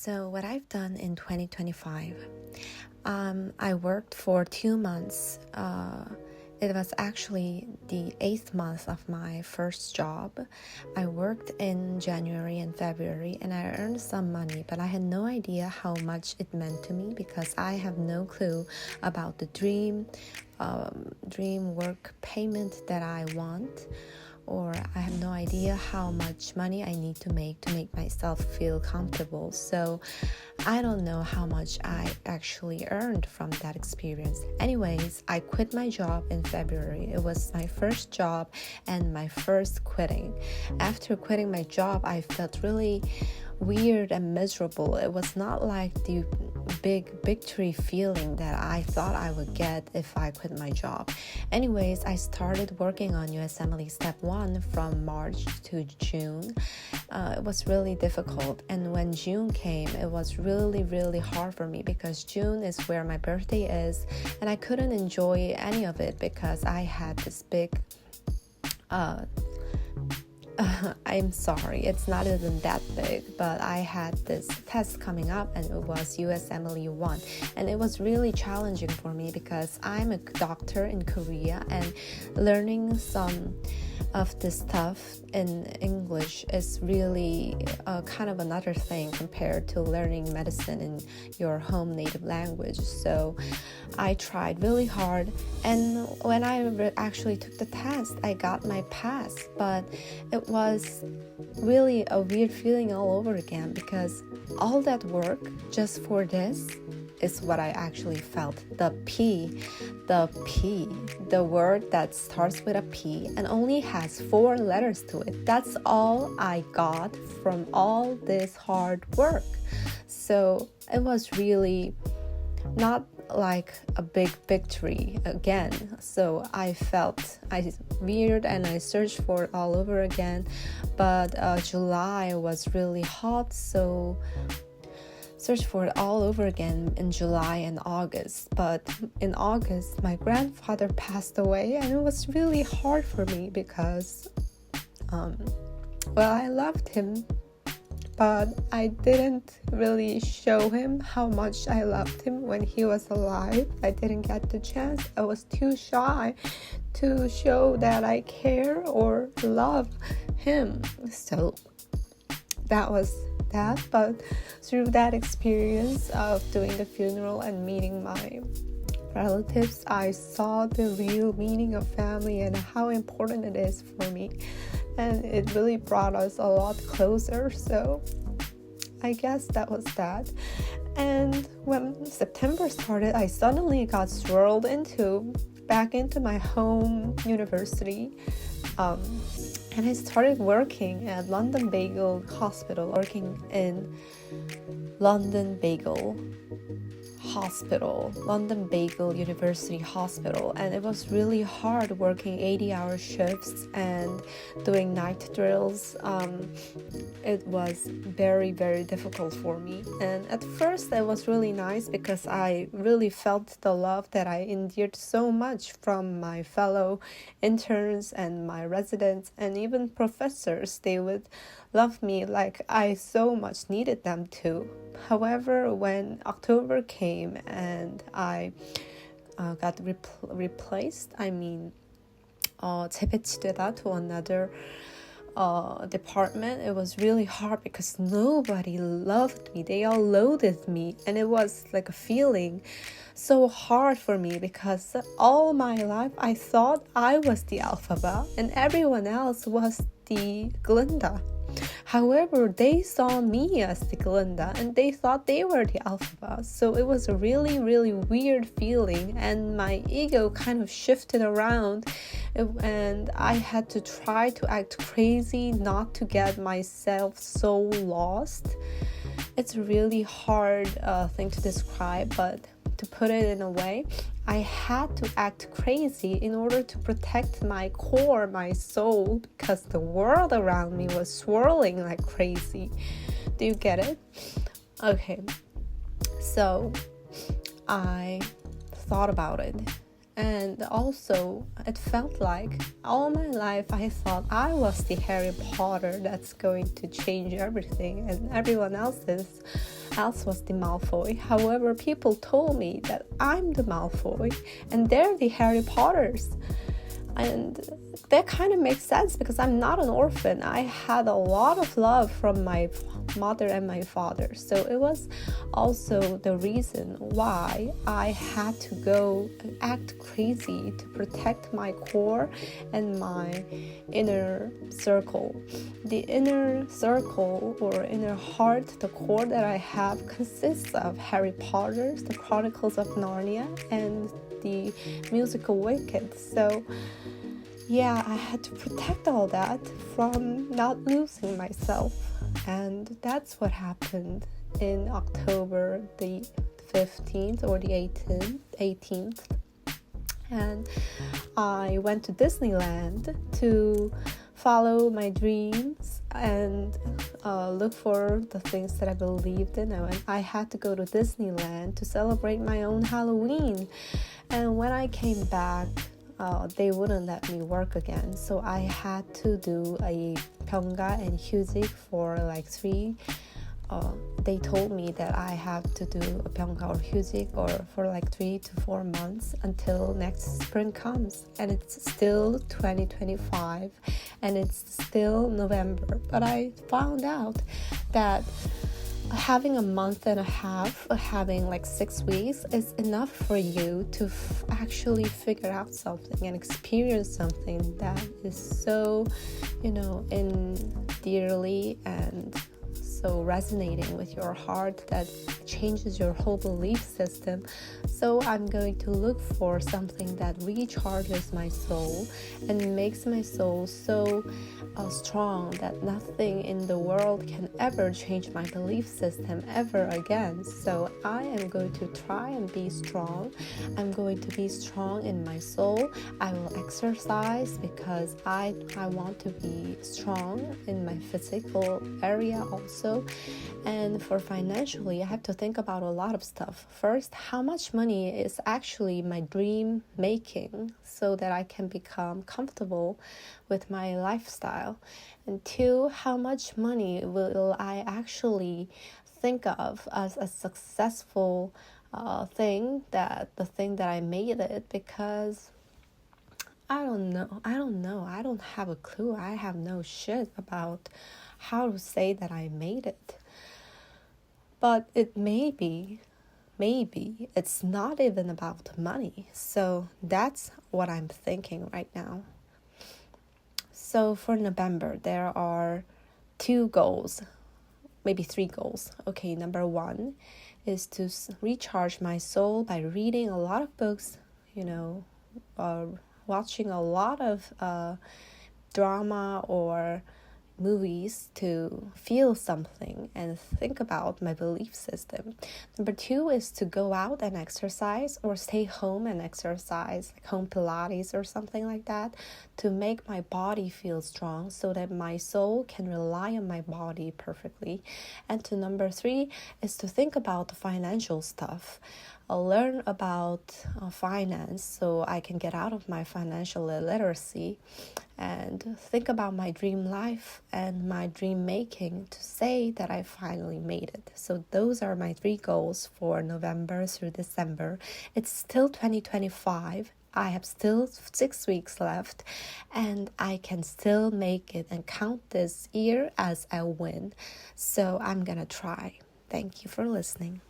So what I've done in 2025, I worked for 2 months. It was actually the 8th month of my first job. I worked in January and February and I earned some money, but I had no idea how much it meant to me because I have no clue about the dream work payment that I want, or I have no idea how much money I need to make myself feel comfortable. So I don't know how much I actually earned from that experience. Anyways, I quit my job in February. It was my first job and my first quitting. After quitting my job, I felt really weird and miserable. It was not like the big victory feeling that I thought I would get if I quit my job. Anyways, I started working on USMLE Step 1 from March to June. It was really difficult, and when June came, it was really hard for me because June is where my birthday is, and I couldn't enjoy any of it because I had this big I'm sorry, it's not even that big, but I had this test coming up and it was USMLE 1, and it was really challenging for me because I'm a doctor in Korea and learning some of this stuff in English is really kind of another thing compared to learning medicine in your home native language. So I tried really hard, and when I actually took the test, I got my pass, but it was really a weird feeling all over again because all that work just for this is what I actually felt. The word that starts with a P and only has 4 letters to it. That's all I got from all this hard work. So it was really not like a big victory again. So I felt weird and I searched for it all over again. But July was really hot, so searched for it all over again in July and August. But in August, my grandfather passed away, and it was really hard for me because, I loved him, but I didn't really show him how much I loved him when he was alive. I didn't get the chance. I was too shy to show that I care or love him. So that was that. But through that experience of doing the funeral and meeting my relatives, I saw the real meaning of family and how important it is for me. And it really brought us a lot closer. So I guess that was that. And when September started, I suddenly got swirled back into my home university. And I started working at London Bagel Hospital, working in London Bagel University Hospital, and it was really hard working 80-hour shifts and doing night drills. It was very difficult for me, and at first it was really nice because I really felt the love that I endured so much from my fellow interns and my residents and even professors. They would love me like I so much needed them to. However, when October came and I got replaced, 재배치되다 to another department, it was really hard because nobody loved me. They all loathed me, and it was like a feeling so hard for me because all my life I thought I was the alphabet and everyone else was the Glinda. However, they saw me as the Glinda and they thought they were the alphabet. So it was a really weird feeling, and my ego kind of shifted around, and I had to try to act crazy not to get myself so lost. It's a really hard thing to describe, but to put it in a way, I had to act crazy in order to protect my core, my soul, because the world around me was swirling like crazy. Do you get it? Okay, so I thought about it, and also it felt like all my life I thought I was the Harry Potter that's going to change everything, and everyone else is else was the Malfoy. However, people told me that I'm the Malfoy and they're the Harry Potters. And that kind of makes sense because I'm not an orphan. I had a lot of love from my mother and my father. So it was also the reason why I had to go and act crazy to protect my core and my inner circle. The inner circle or inner heart, the core that I have consists of Harry Potter, the Chronicles of Narnia, and the musical Wicked. So yeah, I had to protect all that from not losing myself. And that's what happened in October the 15th or the 18th. And I went to Disneyland to follow my dreams and look for the things that I believed in. And I had to go to Disneyland to celebrate my own Halloween. And when I came back, they wouldn't let me work again, so I had to do a Pyeongga and Hyuzik for like 3. They told me that I have to do a Pyeongga or Hyuzik or for like 3 to 4 months until next spring comes, and it's still 2025 and it's still November. But I found out that having a month and a half, having like 6 weeks is enough for you to actually figure out something and experience something that is so, endearly and so resonating with your heart that changes your whole belief system. So I'm going to look for something that recharges my soul and makes my soul so strong that nothing in the world can ever change my belief system ever again. So I am going to try and be strong. I'm going to be strong in my soul. I will exercise because I want to be strong in my physical area also. And for financially, I have to think about a lot of stuff. First, how much money is actually my dream making so that I can become comfortable with my lifestyle? And 2, how much money will I actually think of as a successful thing, that the thing that I made it? Because I don't know. I don't have a clue. I have no shit about how to say that I made it. But it maybe it's not even about money. So that's what I'm thinking right now. So for November, there are 2 goals, maybe 3 goals. Okay, number 1 is to recharge my soul by reading a lot of books, watching a lot of drama or movies to feel something and think about my belief system. Number 2 is to go out and exercise or stay home and exercise, like home Pilates or something like that, to make my body feel strong so that my soul can rely on my body perfectly. And to number 3 is to think about the financial stuff. I'll learn about finance so I can get out of my financial illiteracy and think about my dream life and my dream making to say that I finally made it. So those are my 3 goals for November through December. It's still 2025. I have still 6 weeks left and I can still make it and count this year as a win. So I'm gonna try. Thank you for listening.